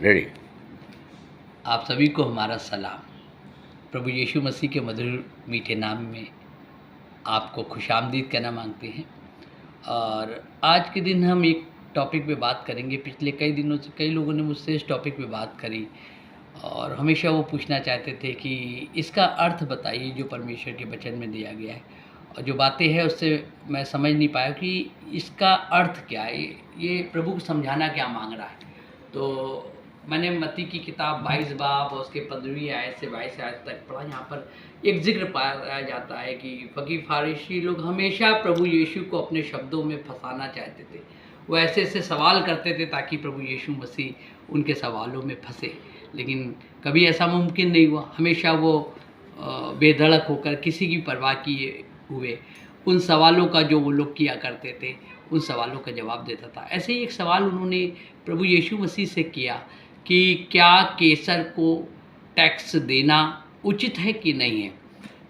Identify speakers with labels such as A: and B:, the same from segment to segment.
A: Ready.
B: आप सभी को हमारा सलाम। प्रभु यीशु मसीह के मधुर मीठे नाम में आपको खुशामदीद कहना मांगते हैं। और आज के दिन हम एक टॉपिक पे बात करेंगे। पिछले कई दिनों से कई लोगों ने मुझसे इस टॉपिक पे बात करी और हमेशा वो पूछना चाहते थे कि इसका अर्थ बताइए जो परमेश्वर के वचन में दिया गया है। और जो बातें हैं उससे मैं समझ नहीं पाया कि इसका अर्थ क्या है, ये प्रभु को समझाना क्या मांग रहा है। तो मैंने मत्ती की किताब 22 बाब और उसके 15वीं आयत से 22 आयत तक पढ़ा। यहाँ पर एक जिक्र पाया जाता है कि फकीर फारिसी लोग हमेशा प्रभु यीशु को अपने शब्दों में फंसाना चाहते थे। वो ऐसे ऐसे सवाल करते थे ताकि प्रभु यीशु मसीह उनके सवालों में फंसे, लेकिन कभी ऐसा मुमकिन नहीं हुआ। हमेशा वो बेधड़क होकर किसी की परवाह किए हुए उन सवालों का जो वो लोग किया करते थे उन सवालों का जवाब देता था। ऐसे ही एक सवाल उन्होंने प्रभु यीशु मसीह से किया कि क्या केसर को टैक्स देना उचित है कि नहीं है।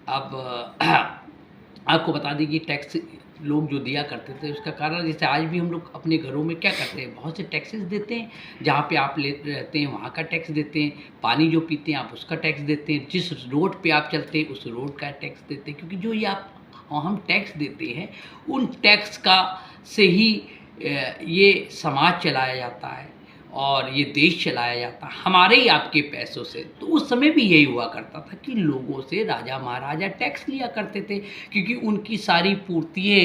B: अब आपको बता दें कि टैक्स लोग जो दिया करते थे उसका कारण, जैसे आज भी हम लोग अपने घरों में क्या करते हैं, बहुत से टैक्सेस देते हैं। जहाँ पे आप रहते हैं वहाँ का टैक्स देते हैं, पानी जो पीते हैं आप उसका टैक्स देते हैं, जिस रोड पे आप चलते हैं उस रोड का टैक्स देते हैं। क्योंकि जो ये हम टैक्स देते हैं उन टैक्स का से ही ये समाज चलाया जाता है और ये देश चलाया जाता है हमारे ही आपके पैसों से। तो उस समय भी यही हुआ करता था कि लोगों से राजा महाराजा टैक्स लिया करते थे, क्योंकि उनकी सारी पूर्तियाँ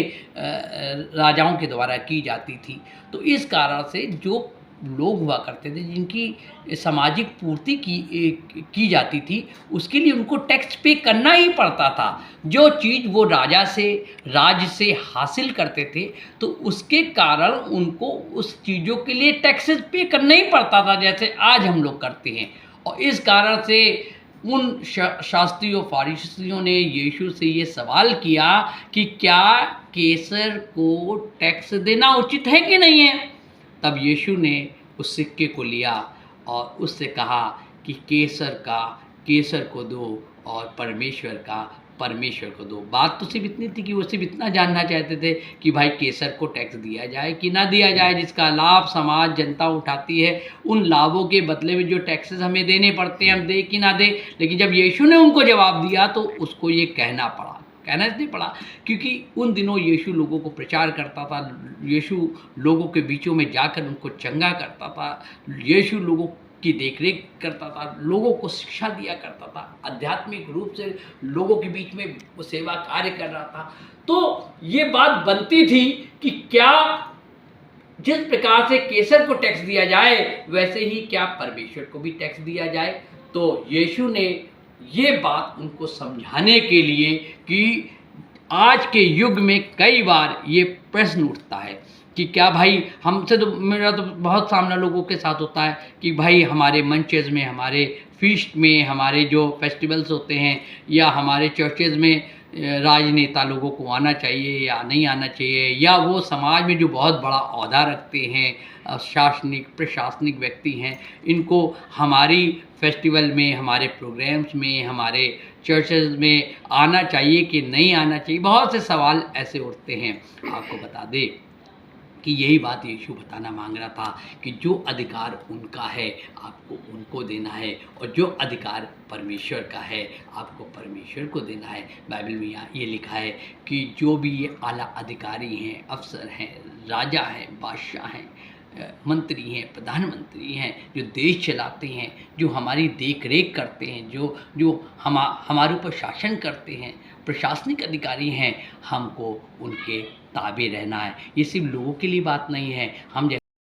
B: राजाओं के द्वारा की जाती थी। तो इस कारण से जो लोग हुआ करते थे जिनकी सामाजिक पूर्ति की जाती थी उसके लिए उनको टैक्स पे करना ही पड़ता था। जो चीज़ वो राज्य से हासिल करते थे तो उसके कारण उनको उस चीज़ों के लिए टैक्सेस पे करना ही पड़ता था, जैसे आज हम लोग करते हैं। और इस कारण से उन शास्त्रियों फारिसियों ने यीशु से ये सवाल किया कि क्या केसर को टैक्स देना उचित है कि नहीं है। तब यीशु ने उस सिक्के को लिया और उससे कहा कि केसर को दो और परमेश्वर का परमेश्वर को दो। बात तो सिर्फ इतनी थी कि वो सिर्फ इतना जानना चाहते थे कि भाई केसर को टैक्स दिया जाए कि ना दिया जाए, जिसका लाभ समाज जनता उठाती है। उन लाभों के बदले में जो टैक्सेस हमें देने पड़ते हैं हम दे कि ना दे। लेकिन जब यीशु ने उनको जवाब दिया तो उसको ये कहना इसलिए पड़ा क्योंकि उन दिनों यीशु लोगों को प्रचार करता था, यीशु लोगों के बीचों में जाकर उनको चंगा करता था, यीशु लोगों की देखरेख करता था, लोगों को शिक्षा दिया करता था, आध्यात्मिक रूप से लोगों के बीच में वो सेवा कार्य कर रहा था। तो ये बात बनती थी कि क्या जिस प्रकार से केसर को टैक्स दिया जाए वैसे ही क्या परमेश्वर को भी टैक्स दिया जाए। तो यीशु ने ये बात उनको समझाने के लिए कि आज के युग में कई बार ये प्रश्न उठता है कि क्या भाई हमसे, तो मेरा तो बहुत सामना लोगों के साथ होता है कि भाई हमारे मंचेस में, हमारे फीस्ट में, हमारे जो फेस्टिवल्स होते हैं या हमारे चर्चेज़ में राजनेता लोगों को आना चाहिए या नहीं आना चाहिए, या वो समाज में जो बहुत बड़ा ओहदा रखते हैं, प्रशासनिक व्यक्ति हैं, इनको हमारी फेस्टिवल में, हमारे प्रोग्राम्स में, हमारे चर्चेज में आना चाहिए कि नहीं आना चाहिए। बहुत से सवाल ऐसे उठते हैं। आपको बता दें कि यही बात यीशु बताना मांग रहा था कि जो अधिकार उनका है आपको उनको देना है और जो अधिकार परमेश्वर का है आपको परमेश्वर को देना है। बाइबल में यहाँ ये लिखा है कि जो भी ये आला अधिकारी हैं, अफसर हैं, राजा हैं, बादशाह हैं, मंत्री हैं, प्रधानमंत्री हैं, जो देश चलाते हैं, जो हमारी देख रेख करते हैं, जो हमारे ऊपर शासन करते हैं, प्रशासनिक अधिकारी हैं, हमको उनके ताबे रहना है। ये सिर्फ लोगों के लिए बात नहीं है। हम